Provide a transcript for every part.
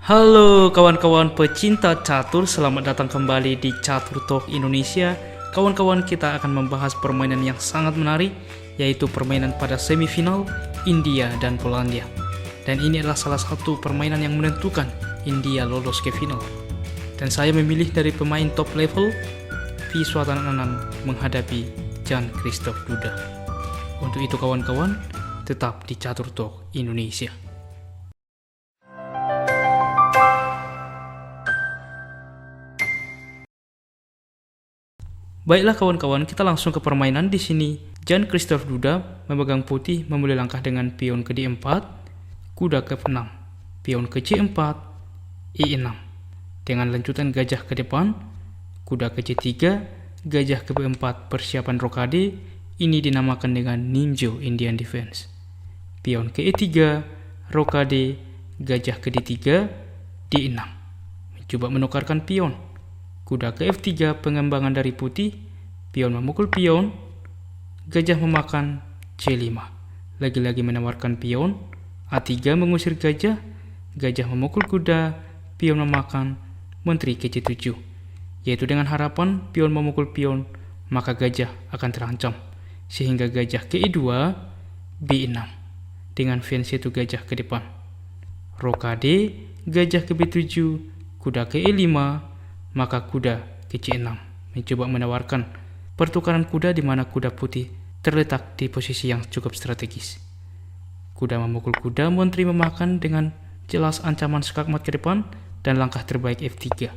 Halo kawan-kawan pecinta catur, selamat datang kembali di Catur Talk Indonesia. Kawan-kawan, kita akan membahas permainan yang sangat menarik, yaitu permainan pada semifinal India dan Polandia. Dan ini adalah salah satu permainan yang menentukan India lolos ke final. Dan saya memilih dari pemain top level Viswanathan menghadapi Jan Christoph Duda. Untuk itu kawan-kawan, tetap di Catur Talk Indonesia. Baiklah kawan-kawan, kita langsung ke permainan. Di sini Jan Christoph Duda memegang putih, memulai langkah dengan pion ke D4, kuda ke 6, pion ke C4, E6. Dengan lanjutan gajah ke depan, kuda ke C3, gajah ke B4, persiapan rokade. Ini dinamakan dengan Ninja Indian Defense. Pion ke E3, rokade, gajah ke D3, D6. Mencoba menukarkan pion. Kuda ke F3, pengembangan dari putih, pion memukul pion, gajah memakan C5. Lagi-lagi menawarkan pion, A3 mengusir gajah, gajah memukul kuda, pion memakan, menteri ke C7. Yaitu dengan harapan pion memukul pion, maka gajah akan terancam. Sehingga gajah ke E2, B6. Dengan V1 gajah ke depan. Rokade, gajah ke B7, kuda ke E5, maka kuda ke C6, mencoba menawarkan pertukaran kuda di mana kuda putih terletak di posisi yang cukup strategis. Kuda memukul kuda, menteri memakan dengan jelas ancaman skakmat ke depan dan langkah terbaik F3.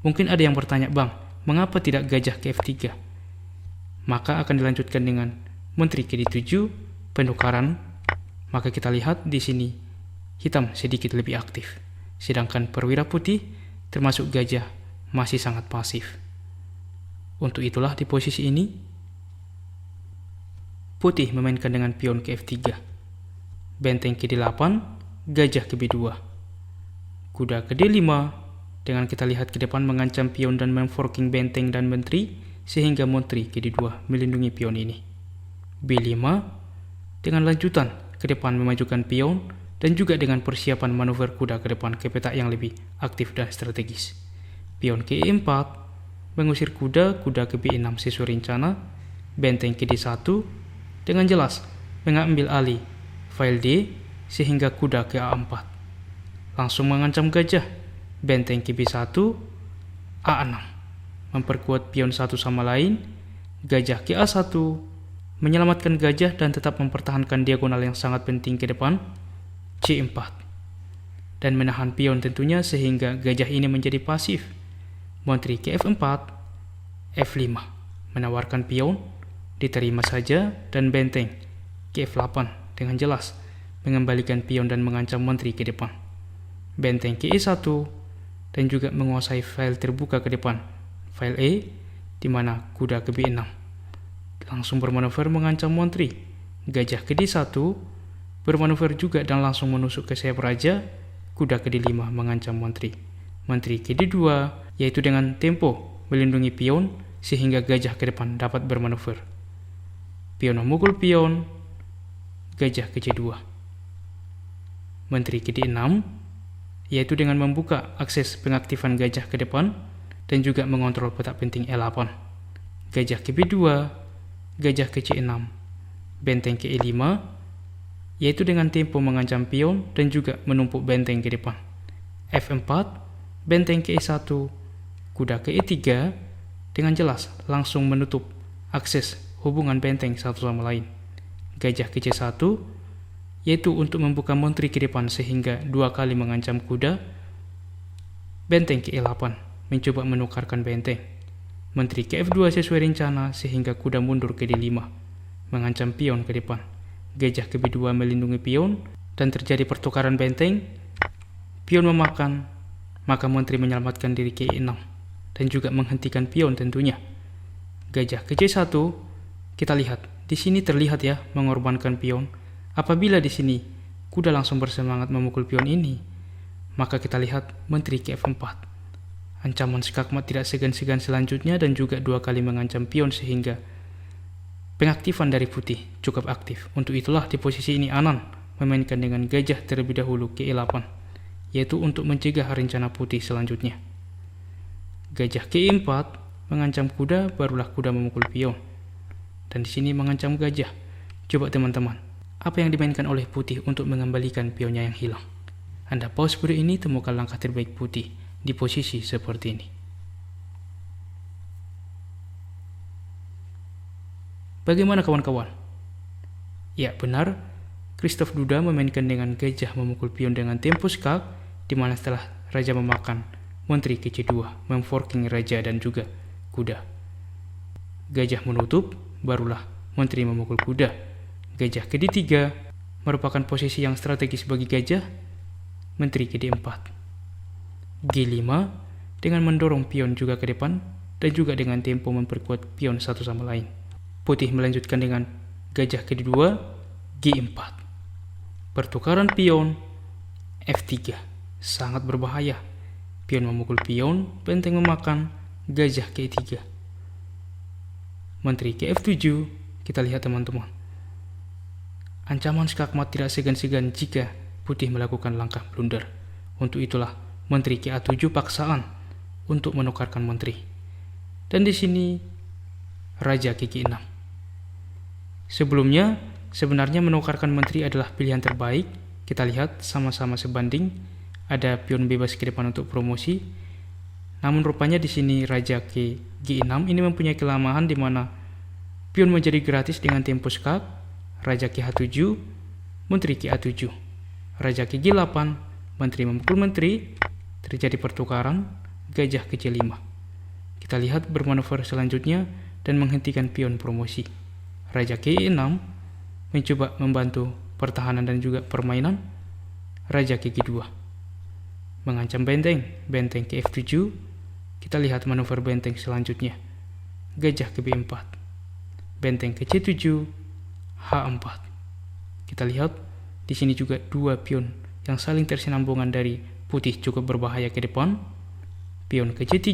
Mungkin ada yang bertanya, "Bang, mengapa tidak gajah ke F3?" Maka akan dilanjutkan dengan menteri ke D7, penukaran. Maka kita lihat di sini hitam sedikit lebih aktif, sedangkan perwira putih termasuk gajah masih sangat pasif. Untuk itulah di posisi ini putih memainkan dengan pion ke F3, benteng ke D8, gajah ke B2, kuda ke D5. Dengan kita lihat ke depan mengancam pion dan memforking benteng dan menteri, sehingga menteri ke D2 melindungi pion ini. B5 dengan lanjutan ke depan memajukan pion dan juga dengan persiapan manuver kuda ke depan ke petak yang lebih aktif dan strategis. Pion ke E4, mengusir kuda, kuda ke B6 sesuai rencana, benteng ke D1, dengan jelas mengambil alih file D sehingga kuda ke A4. Langsung mengancam gajah, benteng ke B1, A6. Memperkuat pion satu sama lain, gajah ke A1, menyelamatkan gajah dan tetap mempertahankan diagonal yang sangat penting ke depan, C4. Dan menahan pion tentunya sehingga gajah ini menjadi pasif. Menteri ke F4, F5, menawarkan pion, diterima saja, dan benteng ke F8 dengan jelas mengembalikan pion dan mengancam menteri ke depan. Benteng ke E1 dan juga menguasai file terbuka ke depan, file E, di mana kuda ke B6. Langsung bermanuver mengancam menteri, gajah ke D1, bermanuver juga dan langsung menusuk ke sayap raja, kuda ke D5 mengancam menteri. Menteri ke D2, yaitu dengan tempo melindungi pion sehingga gajah ke depan dapat bermanuver. Pion memukul pion, gajah ke C2. Menteri ke D6, yaitu dengan membuka akses pengaktifan gajah ke depan dan juga mengontrol petak penting E8. Gajah ke B2, gajah ke C6, benteng ke E5, yaitu dengan tempo mengancam pion dan juga menumpuk benteng ke depan. F4, benteng ke E1, kuda ke E3, dengan jelas langsung menutup akses hubungan benteng satu sama lain. Gajah ke C1, yaitu untuk membuka menteri ke depan sehingga dua kali mengancam kuda. Benteng ke E8, mencoba menukarkan benteng. Menteri ke F2 sesuai rencana sehingga kuda mundur ke D5, mengancam pion ke depan. Gajah ke B2 melindungi pion dan terjadi pertukaran benteng. Pion memakan, maka menteri menyelamatkan diri ke E6 dan juga menghentikan pion tentunya. Gajah ke C1, kita lihat di sini terlihat ya mengorbankan pion. Apabila di sini kuda langsung bersemangat memukul pion ini, maka kita lihat menteri ke F4. Ancaman skakmat tidak segan-segan selanjutnya dan juga dua kali mengancam pion sehingga pengaktifan dari putih cukup aktif. Untuk itulah di posisi ini Anand memainkan dengan gajah terlebih dahulu ke E8, yaitu untuk mencegah rencana putih selanjutnya. Gajah G4 mengancam kuda, barulah kuda memukul pion. Dan di sini mengancam gajah. Coba teman-teman, apa yang dimainkan oleh putih untuk mengembalikan pionnya yang hilang? Anda pause video ini, temukan langkah terbaik putih di posisi seperti ini. Bagaimana kawan-kawan? Ya benar, Christoph Duda memainkan dengan gajah memukul pion dengan tempo skak, di mana setelah raja memakan, menteri ke C2 memforking raja dan juga kuda. Gajah menutup, barulah menteri memukul kuda. Gajah ke D3 merupakan posisi yang strategis bagi gajah, menteri ke D4. G5 dengan mendorong pion juga ke depan dan juga dengan tempo memperkuat pion satu sama lain. Putih melanjutkan dengan gajah ke D2, G4. Pertukaran pion, F3. Sangat berbahaya. Pion memukul pion, benteng memakan, gajah ke E3. Menteri ke F7, kita lihat teman-teman. Ancaman skakmat tidak segan-segan jika putih melakukan langkah blunder. Untuk itulah menteri ke A7 paksaan untuk menukarkan menteri. Dan di sini raja ke G6. Sebelumnya, sebenarnya menukarkan menteri adalah pilihan terbaik. Kita lihat sama-sama sebanding. Ada pion bebas ke depan untuk promosi. Namun rupanya di sini raja ke G6 ini mempunyai kelemahan di mana pion menjadi gratis dengan tempo skak. Raja ke H7, menteri ke A7. Raja ke G8, menteri memukul menteri. Terjadi pertukaran, gajah ke C5. Kita lihat bermanuver selanjutnya dan menghentikan pion promosi. Raja ke E6 mencoba membantu pertahanan dan juga permainan. Raja ke G2 mengancam benteng, benteng ke F7. Kita lihat manuver benteng selanjutnya. Gajah ke B4, benteng ke C7, H4. Kita lihat di sini juga dua pion yang saling tersinambungan dari putih cukup berbahaya ke depan. Pion ke C3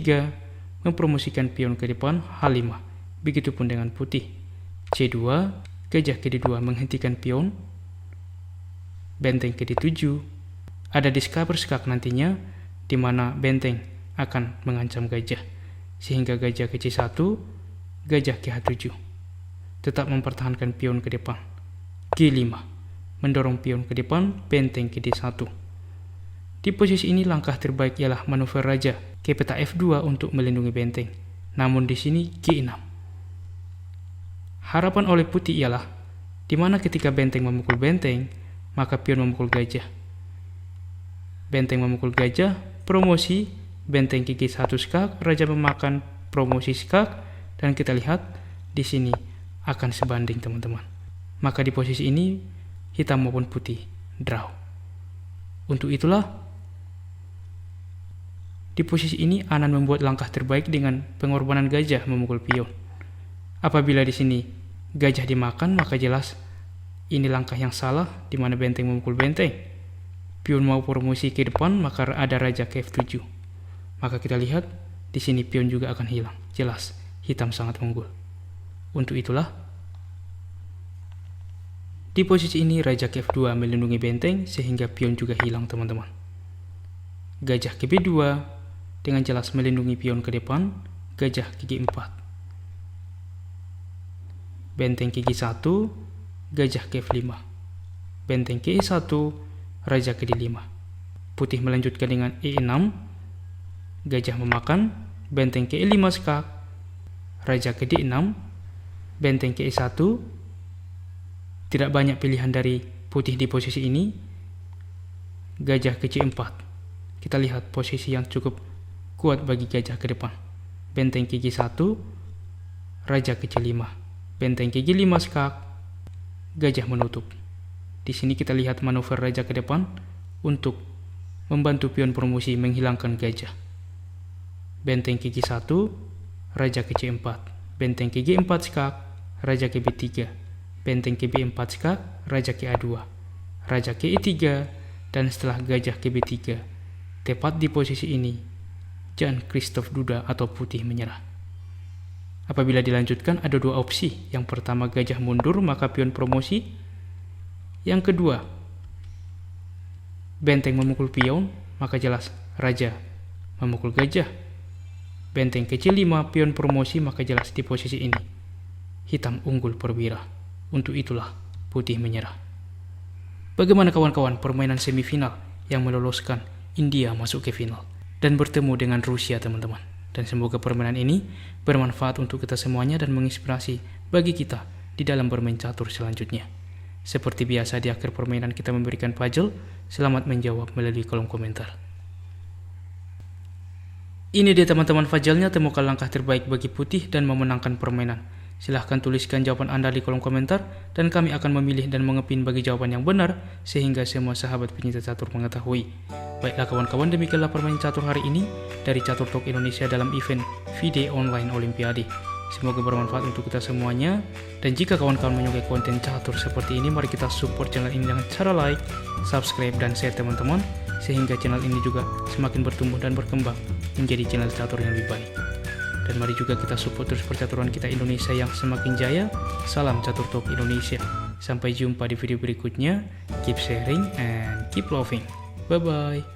mempromosikan pion ke depan, H5. Begitupun dengan putih. C2, gajah ke D2 menghentikan pion. Benteng ke D7. Ada discover skak nantinya, di mana benteng akan mengancam gajah. Sehingga gajah ke C1, gajah ke H7. Tetap mempertahankan pion ke depan. G5, mendorong pion ke depan, benteng ke D1. Di posisi ini langkah terbaik ialah manuver raja ke peta F2 untuk melindungi benteng. Namun di sini G6. Harapan oleh putih ialah di mana ketika benteng memukul benteng, maka pion memukul gajah. Benteng memukul gajah, promosi, benteng ke G1 skak, raja memakan, promosi skak, dan kita lihat di sini akan sebanding teman-teman. Maka di posisi ini hitam maupun putih draw. Untuk itulah di posisi ini Anan membuat langkah terbaik dengan pengorbanan gajah memukul pion. Apabila di sini gajah dimakan, maka jelas ini langkah yang salah di mana benteng memukul benteng. Pion mau promosi ke depan, maka ada raja ke F7. Maka kita lihat di sini pion juga akan hilang. Jelas hitam sangat unggul. Untuk itulah di posisi ini raja ke F2 melindungi benteng sehingga pion juga hilang teman-teman. Gajah ke B2 dengan jelas melindungi pion ke depan, gajah ke G4. Benteng ke G1, gajah ke F5. Benteng ke E1, raja ke D5. Putih melanjutkan dengan E6, gajah memakan, benteng ke E5 skak, raja ke D6, benteng ke E1. Tidak banyak pilihan dari putih di posisi ini. Gajah ke C4. Kita lihat posisi yang cukup kuat bagi gajah ke depan. Benteng ke G1, raja ke C5. Benteng ke G5 skak, gajah menutup. Di sini kita lihat manuver raja ke depan untuk membantu pion promosi menghilangkan gajah. Benteng ke G1, raja ke C4. Benteng ke G4 skak, raja ke B3. Benteng ke B4 skak, raja ke A2. Raja ke E3, dan setelah gajah ke B3. Tepat di posisi ini, Jan Christoph Duda atau putih menyerah. Apabila dilanjutkan ada dua opsi. Yang pertama gajah mundur maka pion promosi. Yang kedua, benteng memukul pion maka jelas raja memukul gajah. Benteng kecil 5, pion promosi, maka jelas di posisi ini hitam unggul perwira. Untuk itulah putih menyerah. Bagaimana kawan-kawan permainan semifinal yang meloloskan India masuk ke final dan bertemu dengan Rusia, teman-teman. Dan semoga permainan ini bermanfaat untuk kita semuanya dan menginspirasi bagi kita di dalam bermain catur selanjutnya. Seperti biasa di akhir permainan kita memberikan puzzle. Selamat menjawab melalui kolom komentar. Ini dia teman-teman puzzle-nya, temukan langkah terbaik bagi putih dan memenangkan permainan. Silahkan tuliskan jawaban Anda di kolom komentar dan kami akan memilih dan mengepin bagi jawaban yang benar sehingga semua sahabat penyinta catur mengetahui. Baiklah kawan-kawan, demikianlah permainan catur hari ini dari Catur Talk Indonesia dalam event FIDE Online Olimpiade. Semoga bermanfaat untuk kita semuanya. Dan jika kawan-kawan menyukai konten catur seperti ini, mari kita support channel ini dengan cara like, subscribe, dan share teman-teman, sehingga channel ini juga semakin bertumbuh dan berkembang menjadi channel catur yang lebih baik. Dan mari juga kita support terus percaturan kita Indonesia yang semakin jaya. Salam Catur Talk Indonesia. Sampai jumpa di video berikutnya. Keep sharing and keep loving. Bye-bye.